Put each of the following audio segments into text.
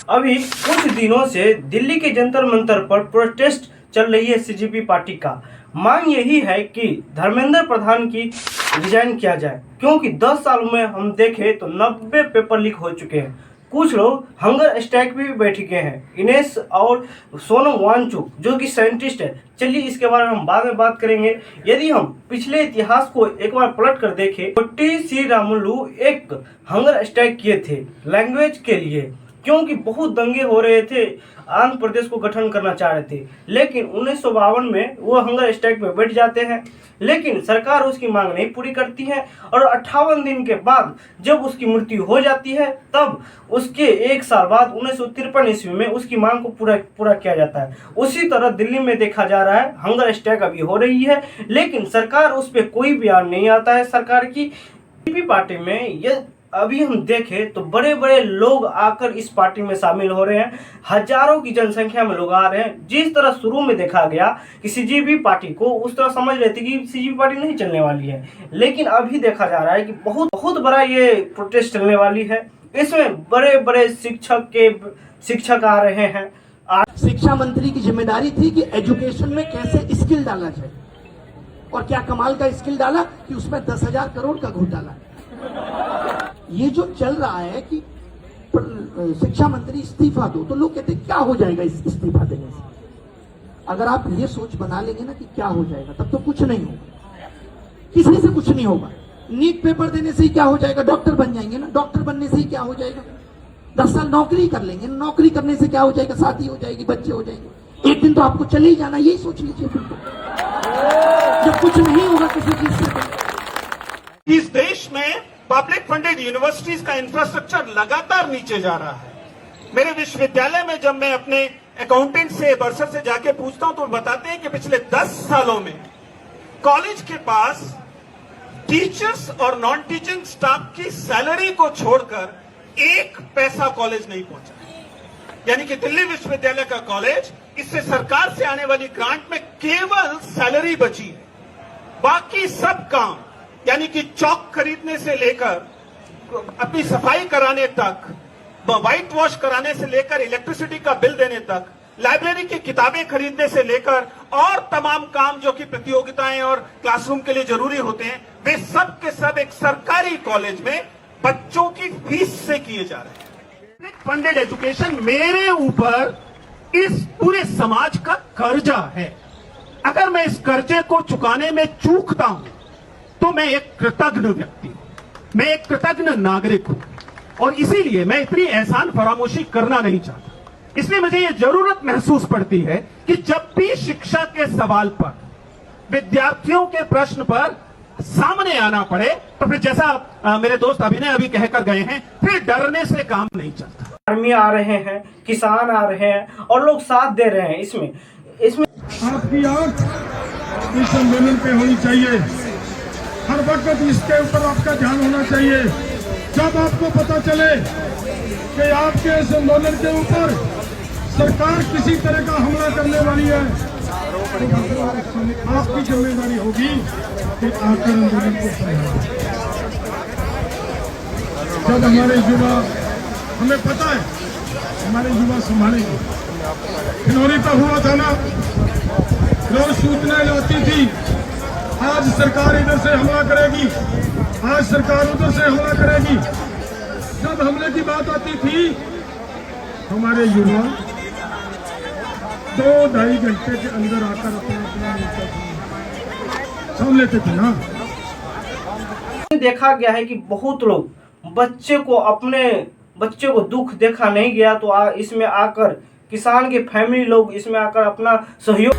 अभी कुछ दिनों से दिल्ली के जंतर मंतर पर प्रोटेस्ट चल रही है सीजेपी पार्टी का। मांग यही है कि धर्मेंद्र प्रधान की रिजाइन किया जाए, क्योंकि 10 सालों में हम देखें तो 90 पेपर लीक हो चुके हैं। कुछ लोग हंगर स्ट्राइक भी बैठ गए हैं। इनेस और सोनम वांगचुक जो कि साइंटिस्ट है, चलिए इसके बारे में हम बाद में बात करेंगे। यदि हम पिछले इतिहास को एक बार पलट कर देखें तो टी श्रीरामुलु एक हंगर स्ट्राइक किए थे लैंग्वेज के लिए, क्योंकि बहुत दंगे हो रहे थे, आंध्र प्रदेश को गठन करना चाह रहे थे। लेकिन 1952 में वो हंगर स्ट्राइक में बैठ जाते हैं, लेकिन सरकार उसकी मांग नहीं पूरी करती है और 58 दिन के बाद जब उसकी मृत्यु हो जाती है तब उसके एक साल बाद 1953 ईस्वी में उसकी मांग को पूरा किया जाता है। उसी तरह दिल्ली में देखा जा रहा है, हंगर स्ट्राइक अभी हो रही है, लेकिन सरकार उस पर कोई बयान नहीं आता है सरकार की। पार्टी में ये अभी हम देखें तो बड़े बड़े लोग आकर इस पार्टी में शामिल हो रहे हैं, हजारों की जनसंख्या में लोग आ रहे हैं। जिस तरह शुरू में देखा गया कि सीजेपी पार्टी को उस तरह समझ रहे थे कि सीजेपी पार्टी नहीं चलने वाली है, लेकिन अभी देखा जा रहा है कि बहुत बड़ा ये प्रोटेस्ट चलने वाली है। इसमें बड़े बड़े शिक्षक आ रहे हैं। शिक्षा मंत्री की जिम्मेदारी थी कि एजुकेशन में कैसे स्किल डाला जाए, और क्या कमाल का स्किल डाला कि उसमें 10,000 करोड़ का घोटाला। ये जो चल रहा है कि शिक्षा मंत्री इस्तीफा दो, तो लोग कहते हैं क्या हो जाएगा इस इस्तीफा देने से। अगर आप ये सोच बना लेंगे ना कि क्या हो जाएगा, तब तो कुछ नहीं होगा, किसी से कुछ नहीं होगा। नीट पेपर देने से ही क्या हो जाएगा, डॉक्टर बन जाएंगे ना, डॉक्टर बनने से ही क्या हो जाएगा, 10 साल नौकरी कर लेंगे, नौकरी करने से क्या हो जाएगा, शादी हो जाएगी, बच्चे हो जाएंगे, एक दिन तो आपको चले ही जाना। यही सोच लीजिए फिर जब कुछ नहीं होगा किसी चीज से। इस देश में पब्लिक फंडेड यूनिवर्सिटीज का इंफ्रास्ट्रक्चर लगातार नीचे जा रहा है। मेरे विश्वविद्यालय में जब मैं अपने अकाउंटेंट से बर्सर से जाके पूछता हूं तो बताते हैं कि पिछले 10 सालों में कॉलेज के पास टीचर्स और नॉन टीचिंग स्टाफ की सैलरी को छोड़कर 1 पैसा कॉलेज नहीं पहुंचा। यानी कि दिल्ली विश्वविद्यालय का कॉलेज, इससे सरकार से आने वाली ग्रांट में केवल सैलरी बची है, बाकी सब काम यानी कि चौक खरीदने से लेकर अपनी सफाई कराने तक, व्हाइट वॉश कराने से लेकर इलेक्ट्रिसिटी का बिल देने तक, लाइब्रेरी की किताबें खरीदने से लेकर और तमाम काम जो कि प्रतियोगिताएं और क्लासरूम के लिए जरूरी होते हैं, वे सब के सब एक सरकारी कॉलेज में बच्चों की फीस से किए जा रहे हैं। फंडेड एजुकेशन मेरे ऊपर इस पूरे समाज का कर्जा है। अगर मैं इस कर्जे को चुकाने में चूकता हूं तो मैं एक कृतज्ञ व्यक्ति हूं, मैं एक कृतज्ञ नागरिक हूं, और इसीलिए मैं इतनी एहसान फरामोशी करना नहीं चाहता। इसलिए मुझे ये जरूरत महसूस पड़ती है कि जब भी शिक्षा के सवाल पर, विद्यार्थियों के प्रश्न पर सामने आना पड़े तो फिर जैसा मेरे दोस्त अभिनय अभी कहकर गए हैं, फिर डरने से काम नहीं चलता। आर्मी आ रहे हैं, किसान आ रहे हैं और लोग साथ दे रहे हैं। इसमें आपकी आंख इस आंदोलन पे होनी चाहिए, हर वक्त इसके ऊपर आपका ध्यान होना चाहिए। जब आपको पता चले कि आपके इस आंदोलन के ऊपर सरकार किसी तरह का हमला करने वाली है, तो आपकी जिम्मेदारी होगी कि आकर आंदोलन को संभालें। जब हमारे युवा, हमें पता है हमारे युवा संभालेंगे। खिनौरी का हुआ था ना, रोज सूचनाएं लाती थी, आज सरकार इधर से हमला करेगी, आज सरकार उधर से हमला करेगी। जब हमले की बात आती थी, हमारे युवा 2-2.5 घंटे के अंदर आकर अपना सामने लेते थे ना। देखा गया है कि बहुत लोग अपने बच्चे को दुख देखा नहीं गया, तो इसमें आकर किसान के फैमिली लोग इसमें आकर अपना सहयोग।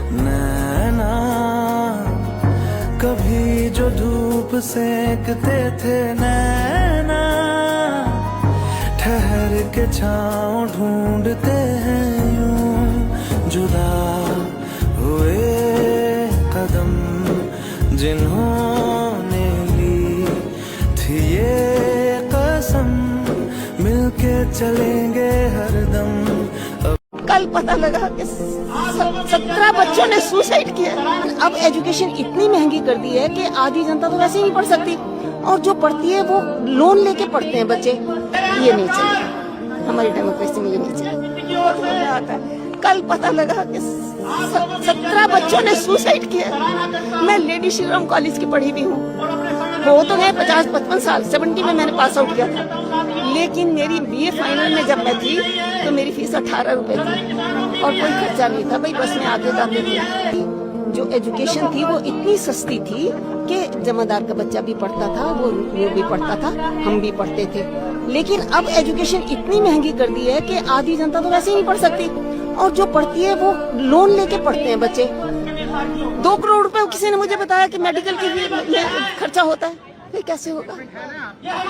कभी जो धूप सेकते थे नैना, ठहर के छाँव ढूंढते हैं यूं, जुदा हुए कदम जिन्होंने ली थी ये कसम, मिलके चलेंगे हरदम। कल पता लगा कि 17 बच्चों ने सुसाइड किया। अब एजुकेशन इतनी महंगी कर दी है कि आधी जनता तो वैसे ही नहीं पढ़ सकती, और जो पढ़ती है वो लोन लेके पढ़ते हैं बच्चे। ये नहीं चाहिए। हमारी डेमोक्रेसी में ये नहीं चाहिए। कल पता लगा कि 17 बच्चों ने सुसाइड किया। मैं लेडी श्रीराम कॉलेज की पढ़ी भी हूँ, वो तो गए 50-55 साल, 70 में मैंने पास आउट किया था, लेकिन मेरी बीए फाइनल में जब मैं थी तो मेरी फीस 18 रुपए थी और कोई खर्चा नहीं था, भाई बस में आते जाते थे। जो एजुकेशन थी वो इतनी सस्ती थी कि जमादार का बच्चा भी पढ़ता था, वो भी पढ़ता था, हम भी पढ़ते थे। लेकिन अब एजुकेशन इतनी महंगी कर दी है कि आधी जनता तो वैसे ही नहीं पढ़ सकती, और जो पढ़ती है वो लोन लेके पढ़ते हैं बच्चे। 2 करोड़ रुपए किसी ने मुझे बताया कि मेडिकल के लिए खर्चा होता है, फिर कैसे होगा,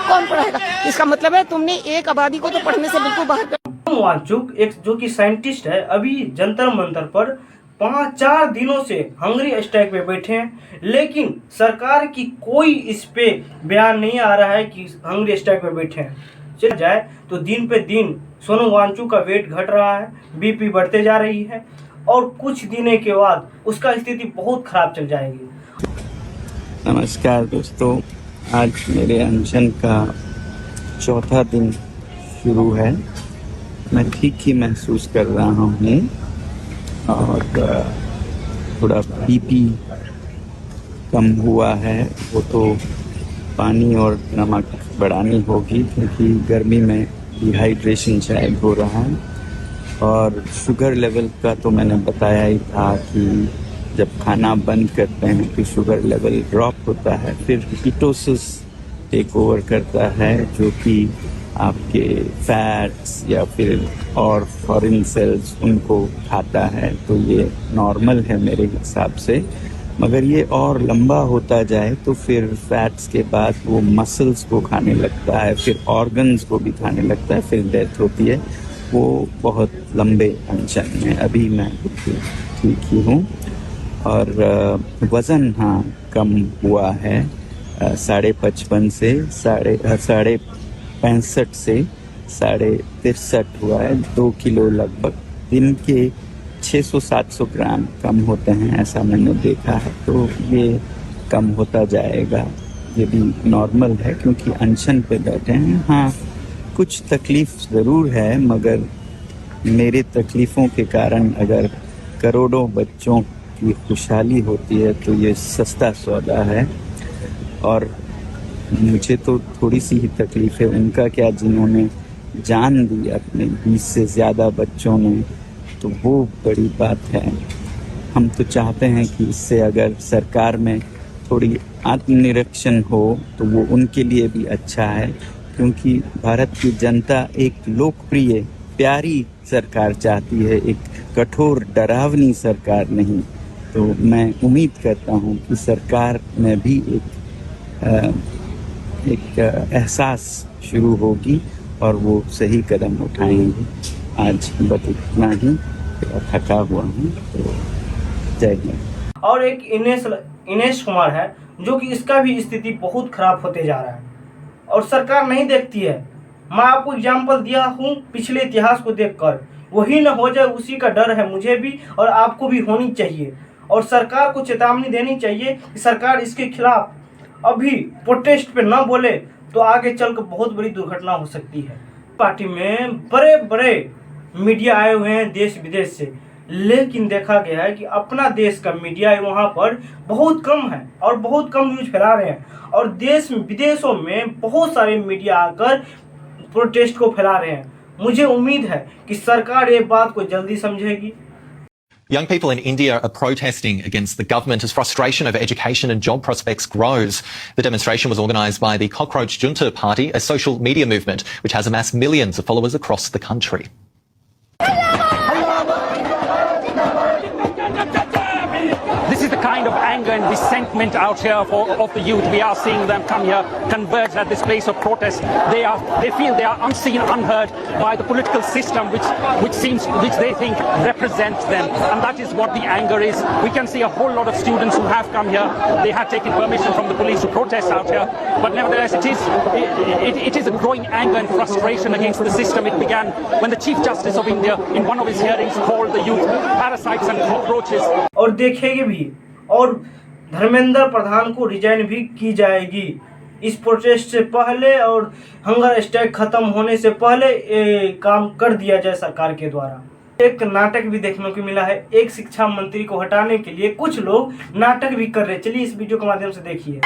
कौन पढ़ाएगा? इसका मतलब है तुमने एक आबादी को तो पढ़ने से बिल्कुल बाहर कर। वांगचुक एक जो कि साइंटिस्ट है, अभी जंतर मंतर पर 5-4 दिनों से हंगरी स्ट्राइक पे बैठे हैं, लेकिन सरकार की कोई इस पे बयान नहीं आ रहा है कि हंगरी स्ट्राइक पे बैठे हैं। चल जाए तो दिन पे दिन सोनम वांगचुक का वेट घट रहा है, बीपी बढ़ते जा रही है और कुछ दिनों के बाद उसका स्थिति बहुत खराब चल जाएगी। नमस्कार दोस्तों, आज मेरे अनशन का 4था दिन शुरू है। मैं ठीक ही महसूस कर रहा हूँ और थोड़ा बीपी कम हुआ है, वो तो पानी और नमक बढ़ानी होगी क्योंकि गर्मी में डिहाइड्रेशन शायद हो रहा है। और शुगर लेवल का तो मैंने बताया ही था कि जब खाना बंद करते हैं तो शुगर लेवल ड्रॉप होता है, फिर कीटोसिस टेक ओवर करता है जो कि आपके फैट्स या फिर और फॉरेन सेल्स उनको खाता है। तो ये नॉर्मल है मेरे हिसाब से, मगर ये और लंबा होता जाए तो फिर फैट्स के बाद वो मसल्स को खाने लगता है, फिर ऑर्गन्स को भी खाने लगता है, फिर डेथ होती है। वो बहुत लंबे अनशन में, अभी मैं ठीक ही हूँ और वज़न हाँ कम हुआ है, 55.5 से 65 से 63 हुआ है। 2 किलो लगभग, दिन के 600-700 ग्राम कम होते हैं, ऐसा मैंने देखा है। तो ये कम होता जाएगा, ये भी नॉर्मल है क्योंकि अनशन पे बैठे हैं। हाँ, कुछ तकलीफ ज़रूर है, मगर मेरे तकलीफ़ों के कारण अगर करोड़ों बच्चों की खुशहाली होती है तो ये सस्ता सौदा है। और मुझे तो थोड़ी सी ही तकलीफ है, उनका क्या जिन्होंने जान दी अपने 20 से ज़्यादा बच्चों ने, तो वो बड़ी बात है। हम तो चाहते हैं कि इससे अगर सरकार में थोड़ी आत्मनिरीक्षण हो तो वो उनके लिए भी अच्छा है, क्योंकि भारत की जनता एक लोकप्रिय प्यारी सरकार चाहती है, एक कठोर डरावनी सरकार नहीं। तो मैं उम्मीद करता हूँ कि सरकार में भी एक एहसास शुरू होगी और वो सही कदम उठाएंगे। आज बस इतना ही, थका हुआ हूँ, तो जय हिंद। और एक इनेश कुमार है जो कि इसका भी स्थिति बहुत खराब होते जा रहा है और सरकार नहीं देखती है। मैं आपको एग्जाम्पल दिया हूँ पिछले इतिहास को देखकर, वही न हो जाए उसी का डर है मुझे भी और आपको भी होनी चाहिए। और सरकार को चेतावनी देनी चाहिए कि सरकार इसके खिलाफ अभी प्रोटेस्ट पे न बोले तो आगे चलकर बहुत बड़ी दुर्घटना हो सकती है। पार्टी में बड़े बड़े मीडिया आए हुए हैं देश विदेश से, लेकिन देखा गया है कि अपना देश का मीडिया वहाँ पर बहुत कम है और बहुत कम न्यूज फैला रहे हैं, और देश विदेशों में बहुत सारे मीडिया आकर प्रोटेस्ट को फैला रहे हैं। मुझे उम्मीद है कि सरकार ये बात को जल्दी समझेगी। Young people in India are protesting against the government as frustration over education and job prospects grows. The demonstration was organised by the Cockroach Junta Party, a social media movement which has amassed millions of followers across the country. This is the kind of anger and resentment out here of the youth. We are seeing them come here, converge at this place of protest. They feel they are unseen, unheard by the political system, which they think represents them, and that is what the anger is. We can see a whole lot of students who have come here. They have taken permission from the police to protest out here, but nevertheless, it is a growing anger and frustration against the system. It began when the Chief Justice of India, in one of his hearings, called the youth parasites and cockroaches. और देखेंगे भी, और धर्मेंद्र प्रधान को resign भी की जाएगी। इस protest से पहले और हंगर स्ट्राइक खत्म होने से पहले ये काम कर दिया जाए सरकार के द्वारा। एक नाटक भी देखने को मिला है, एक शिक्षा मंत्री को हटाने के लिए कुछ लोग नाटक भी कर रहे हैं। चलिए इस वीडियो के माध्यम से देखिए।